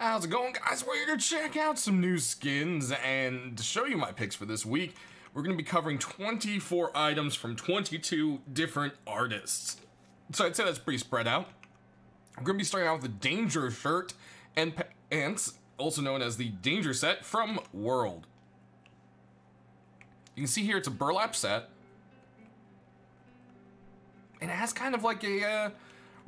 How's it going, guys? We're here to check out some new skins, and to show you my picks for this week, we're going to be covering 24 items from 22 different artists. So I'd say that's pretty spread out. We're going to be starting out with the Danger shirt and pants, also known as the Danger set from World. You can see here it's a burlap set, and it has kind of like a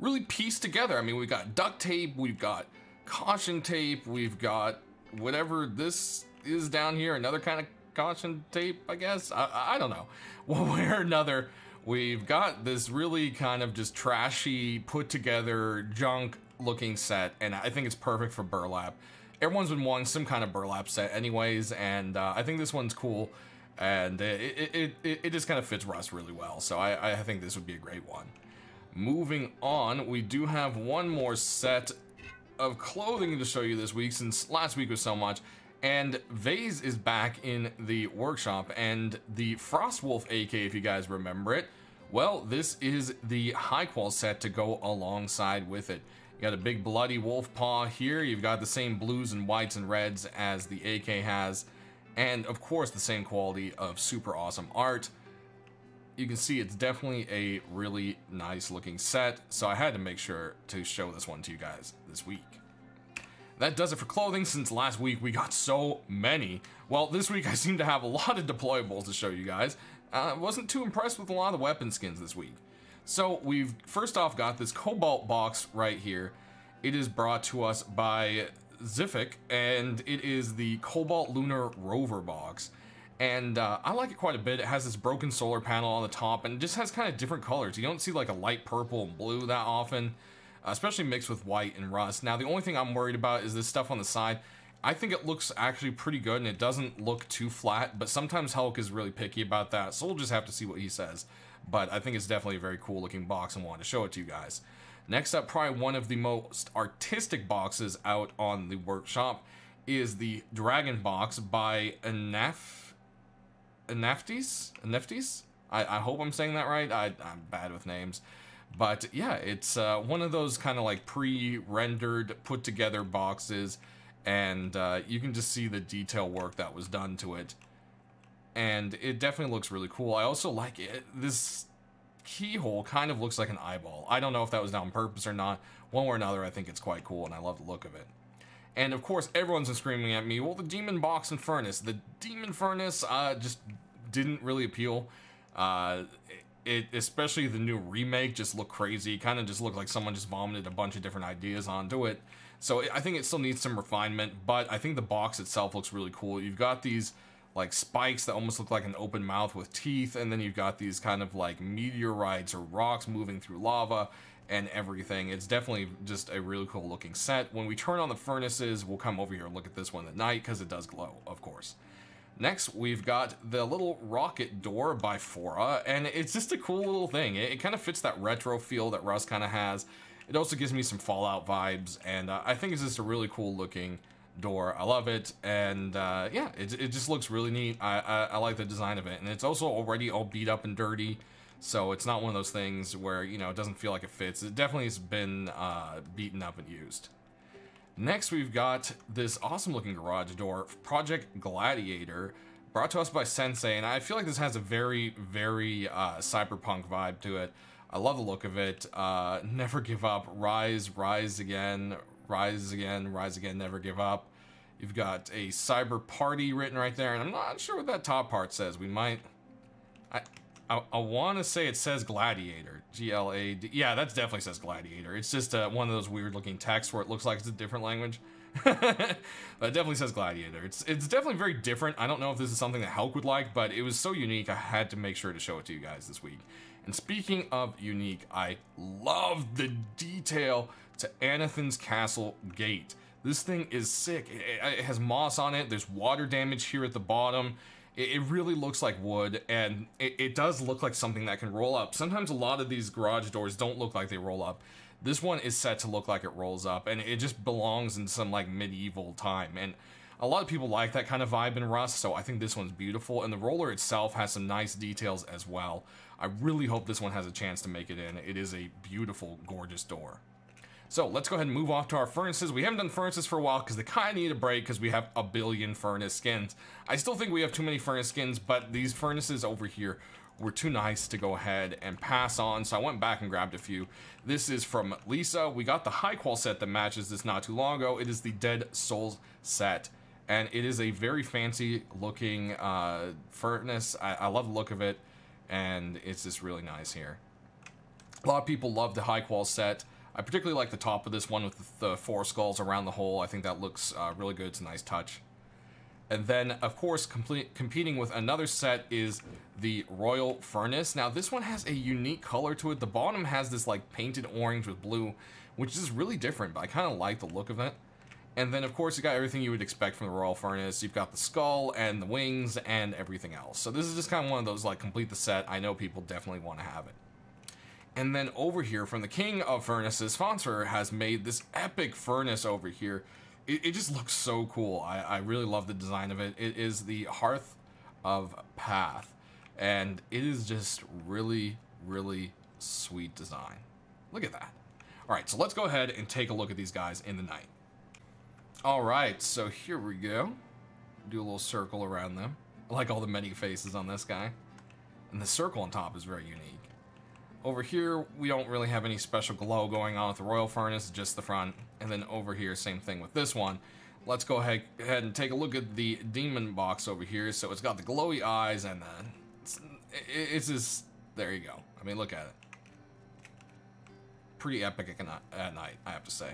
really pieced together. I mean, we've got duct tape, we've got caution tape, we've got whatever this is down here, another kind of caution tape, I guess. I don't know. One way or another, we've got this really kind of just trashy, put together, junk looking set, and I think it's perfect for burlap. Everyone's been wanting some kind of burlap set anyways, and I think this one's cool, and it just kind of fits Rust really well, so I think this would be a great one. Moving on, we do have one more set of clothing to show you this week, since last week was so much, and Vase is back in the workshop, and the Frostwolf AK, if you guys remember it, well, this is the high qual set to go alongside with it. You got a big bloody wolf paw here, you've got the same blues and whites and reds as the AK has, and of course the same quality of super awesome art. You can see it's definitely a really nice looking set, so I had to make sure to show this one to you guys this week. That does it for clothing, since last week we got so many. Well, this week I seem to have a lot of deployables to show you guys. I wasn't too impressed with a lot of the weapon skins this week. So we've first off got this Cobalt box right here. It is brought to us by Ziffic, and it is the Cobalt Lunar Rover box. And I like it quite a bit. It has this broken solar panel on the top, and it just has kind of different colors. You don't see like a light purple and blue that often, especially mixed with white and rust. Now, the only thing I'm worried about is this stuff on the side. I think it looks actually pretty good, and it doesn't look too flat, but sometimes Hulk is really picky about that, so we'll just have to see what he says. But I think it's definitely a very cool looking box and wanted to show it to you guys. Next up, probably one of the most artistic boxes out on the workshop is the Dragon box by Neftis? I hope I'm saying that right. I'm bad with names. But yeah, it's one of those kind of like pre-rendered, put together boxes, and you can just see the detail work that was done to it. And it definitely looks really cool. I also like it. This keyhole kind of looks like an eyeball. I don't know if that was done on purpose or not. One way or another, I think it's quite cool, and I love the look of it. And of course, everyone's been screaming at me, well, the Demon box and furnace. The Demon furnace just didn't really appeal. Especially the new remake just looked crazy. Kind of just looked like someone just vomited a bunch of different ideas onto it. So I think it still needs some refinement, but I think the box itself looks really cool. You've got these like spikes that almost look like an open mouth with teeth, and then you've got these kind of like meteorites or rocks moving through lava and everything. It's definitely just a really cool looking set. When we turn on the furnaces, we'll come over here and look at this one at night, because it does glow, of course. Next, we've got the little rocket door by Fora, and it's just a cool little thing. It kind of fits that retro feel that Rust kind of has. It also gives me some Fallout vibes, and I think it's just a really cool looking door. I love it, and yeah, it just looks really neat. I like the design of it, and it's also already all beat up and dirty, so it's not one of those things where, you know, it doesn't feel like it fits. It definitely has been beaten up and used. Next, we've got this awesome looking garage door, Project Gladiator, brought to us by Sensei, and I feel like this has a very, very cyberpunk vibe to it. I love the look of it. Never give up, rise again, rise again, rise again, never give up. You've got a cyber party written right there, and I'm not sure what that top part says. We might... I want to say it says Gladiator. G-L-A-D... Yeah, that definitely says Gladiator. It's just one of those weird looking texts where it looks like it's a different language. But it definitely says Gladiator. It's definitely very different. I don't know if this is something that Hulk would like, but it was so unique I had to make sure to show it to you guys this week. And speaking of unique, I love the detail to Athens Castle Gate. This thing is sick. It has moss on it. There's water damage here at the bottom. It really looks like wood, and it does look like something that can roll up. Sometimes a lot of these garage doors don't look like they roll up. This one is set to look like it rolls up, and it just belongs in some like medieval time. And a lot of people like that kind of vibe in Rust, so I think this one's beautiful. And the roller itself has some nice details as well. I really hope this one has a chance to make it in. It is a beautiful, gorgeous door. So let's go ahead and move off to our furnaces. We haven't done furnaces for a while because they kind of need a break because we have a billion furnace skins. I still think we have too many furnace skins, but these furnaces over here were too nice to go ahead and pass on, so I went back and grabbed a few. This is from Lisa. We got the high qual set that matches this not too long ago. It is the Dead Souls set, and it is a very fancy looking furnace. I love the look of it, and it's just really nice here. A lot of people love the high qual set. I particularly like the top of this one with the 4 skulls around the hole. I think that looks really good. It's a nice touch. And then, of course, competing with another set is the Royal Furnace. Now, this one has a unique color to it. The bottom has this, like, painted orange with blue, which is really different, but I kind of like the look of it. And then, of course, you got everything you would expect from the Royal Furnace. You've got the skull and the wings and everything else. So this is just kind of one of those, like, complete the set. I know people definitely want to have it. And then over here, from the King of Furnaces, Sponsor has made this epic furnace over here. It just looks so cool. I really love the design of it. It is the Hearth of Path, and it is just really, really sweet design. Look at that. All right, so let's go ahead and take a look at these guys in the night. All right, so here we go. Do a little circle around them. I like all the many faces on this guy. And the circle on top is very unique. Over here, we don't really have any special glow going on with the Royal Furnace, just the front. And then over here, same thing with this one. Let's go ahead and take a look at the demon box over here. So it's got the glowy eyes, and it's just, there you go. I mean, look at it. Pretty epic at night, I have to say.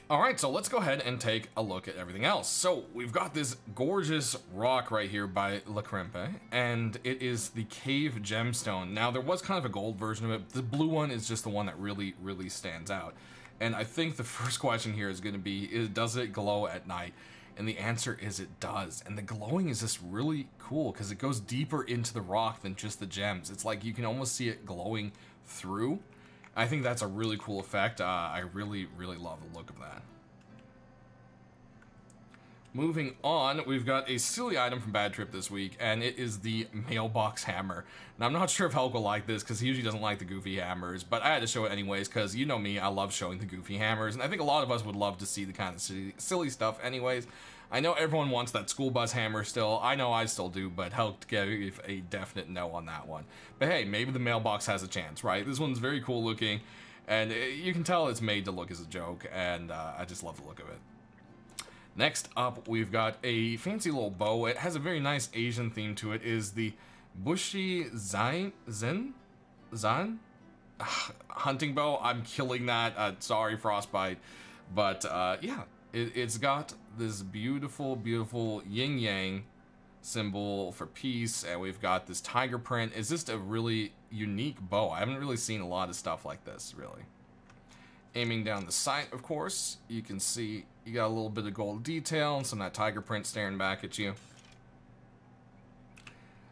Alright, so let's go ahead and take a look at everything else. So, we've got this gorgeous rock right here by La Crempe, and it is the Cave Gemstone. Now, there was kind of a gold version of it. The blue one is just the one that really, really stands out. And I think the first question here is going to be, does it glow at night? And the answer is it does. And the glowing is just really cool, because it goes deeper into the rock than just the gems. It's like you can almost see it glowing through. I think that's a really cool effect. I really, really love the look of that. Moving on, we've got a silly item from Bad Trip this week, and it is the Mailbox Hammer. Now, I'm not sure if Hulk will like this, because he usually doesn't like the goofy hammers, but I had to show it anyways, because you know me, I love showing the goofy hammers, and I think a lot of us would love to see the kind of silly stuff anyways. I know everyone wants that school bus hammer still. I know I still do, but Hulk gave a definite no on that one. But hey, maybe the mailbox has a chance, right? This one's very cool looking, and you can tell it's made to look as a joke, and I just love the look of it. Next up, we've got a fancy little bow. It has a very nice Asian theme to it. It is the Bushi Zan hunting bow. I'm killing that. Sorry, Frostbite. But yeah, it's got this beautiful, beautiful yin-yang symbol for peace, and we've got this tiger print. It's just a really unique bow. I haven't really seen a lot of stuff like this, really. Aiming down the sight, of course, you can see you got a little bit of gold detail and some of that tiger print staring back at you.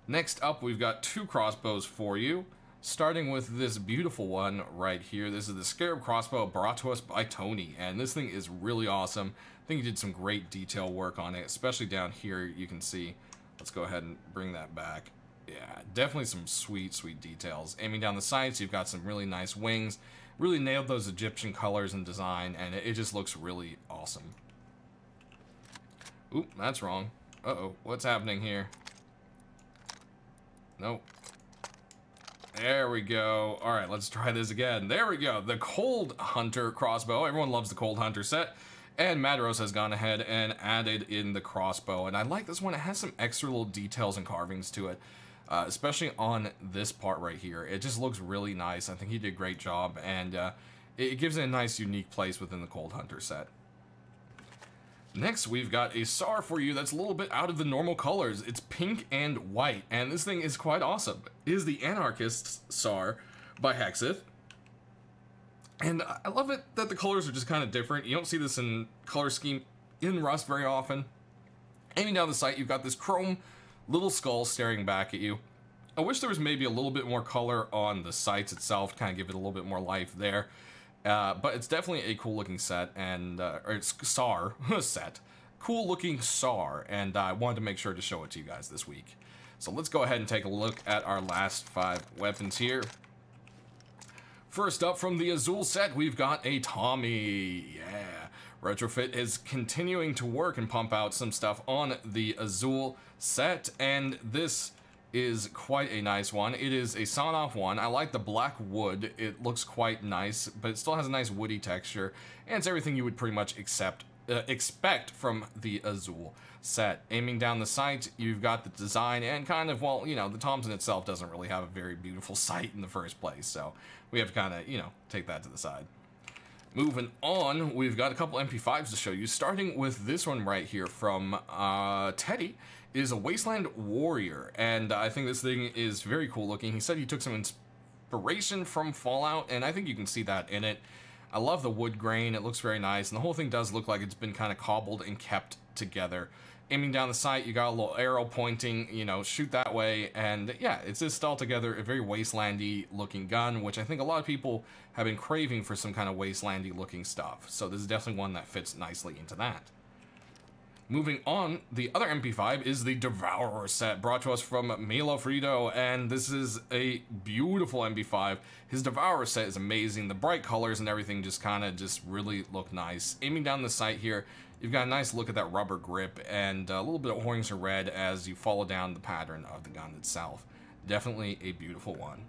Next up, we've got 2 crossbows for you, starting with this beautiful one right here. This is the Scarab Crossbow brought to us by Tony, and this thing is really awesome. I think he did some great detail work on it, especially down here you can see. Let's go ahead and bring that back. Yeah, definitely some sweet, sweet details. Aiming down the sights, you've got some really nice wings. Really nailed those Egyptian colors and design, and it just looks really awesome. Oop, that's wrong. Uh-oh, what's happening here? Nope. There we go. All right, let's try this again. There we go. The Cold Hunter crossbow. Everyone loves the Cold Hunter set. And Madros has gone ahead and added in the crossbow. And I like this one. It has some extra little details and carvings to it. Especially on this part right here. It just looks really nice. I think he did a great job, and it gives it a nice unique place within the Cold Hunter set. Next, we've got a SAR for you that's a little bit out of the normal colors. It's pink and white, and this thing is quite awesome. It is the Anarchist SAR by Hexith. And I love it that the colors are just kind of different. You don't see this in color scheme in Rust very often. Aiming down the sight, you've got this chrome little skull staring back at you. I wish there was maybe a little bit more color on the sights itself, kind of give it a little bit more life there. But it's definitely a cool looking set, and or it's SAR set. Cool looking SAR, and I wanted to make sure to show it to you guys this week. So let's go ahead and take a look at our last 5 weapons here. First up from the Azul set, we've got a Tommy. Yeah. Retrofit is continuing to work and pump out some stuff on the Azul set, and this is quite a nice one. It is a sawn-off one. I like the black wood. It looks quite nice, but it still has a nice woody texture, and it's everything you would pretty much expect from the Azul set. Aiming down the sight, you've got the design, and kind of, well, you know, the Thompson itself doesn't really have a very beautiful sight in the first place, so we have to kind of, you know, take that to the side. Moving on, we've got a couple MP5s to show you, starting with this one right here from Teddy. It is a Wasteland Warrior, and I think this thing is very cool looking. He said he took some inspiration from Fallout, and I think you can see that in it. I love the wood grain. It looks very nice, and the whole thing does look like it's been kind of cobbled and kept together. Aiming down the sight, you got a little arrow pointing, you know, shoot that way, and yeah, it's just altogether a very wastelandy looking gun, which I think a lot of people have been craving for some kind of wastelandy looking stuff, so this is definitely one that fits nicely into that. Moving on, the other MP5 is the Devourer set, brought to us from Milo Frito, and this is a beautiful MP5. His Devourer set is amazing. The bright colors and everything just kind of really look nice. Aiming down the sight here, you've got a nice look at that rubber grip and a little bit of orange and red as you follow down the pattern of the gun itself. Definitely a beautiful one.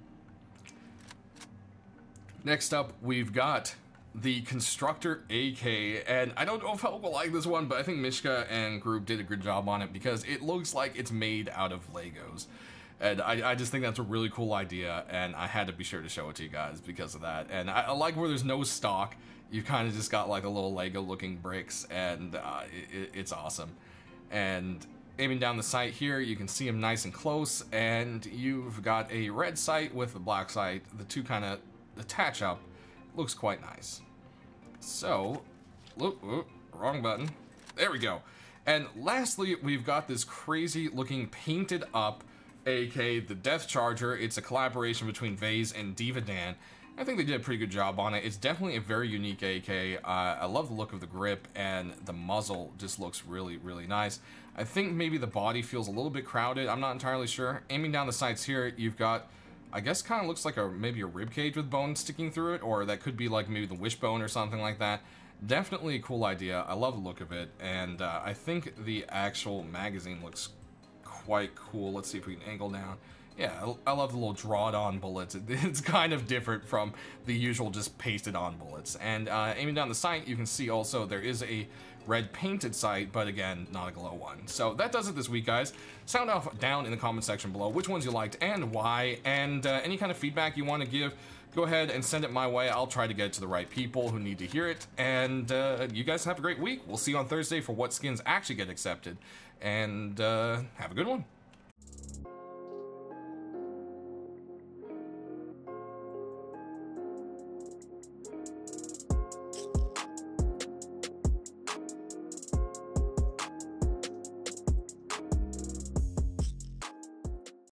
Next up, we've got the Constructor AK, and I don't know if I will like this one, but I think Mishka and group did a good job on it because it looks like it's made out of Legos. And I just think that's a really cool idea, and I had to be sure to show it to you guys because of that. And I like where there's no stock. You kind of just got like a little Lego looking bricks, and it's awesome. And aiming down the sight here, you can see him nice and close, and you've got a red sight with a black sight. The two kind of attach up. Looks quite nice. So, wrong button. There we go. And lastly, we've got this crazy looking painted up AK, the Death Charger. It's a collaboration between Vase and Diva Dan. I think they did a pretty good job on it. It's definitely a very unique AK. I love the look of the grip, and the muzzle just looks really nice. I think maybe the body feels a little bit crowded. I'm not entirely sure. Aiming down the sights here, you've got, I guess, kind of looks like maybe a rib cage with bone sticking through it, or that could be like maybe the wishbone or something like that. Definitely a cool idea. I love the look of it, and I think the actual magazine looks quite cool. Let's see if we can angle down. Yeah, I love the little drawed-on bullets. It's kind of different from the usual just pasted-on bullets. And aiming down the sight, you can see also there is a red painted sight, but again, not a glow one. So that does it this week, guys. Sound off down in the comment section below which ones you liked and why, and any kind of feedback you want to give, go ahead and send it my way. I'll try to get it to the right people who need to hear it, and you guys have a great week. We'll see you on Thursday for what skins actually get accepted, and have a good one.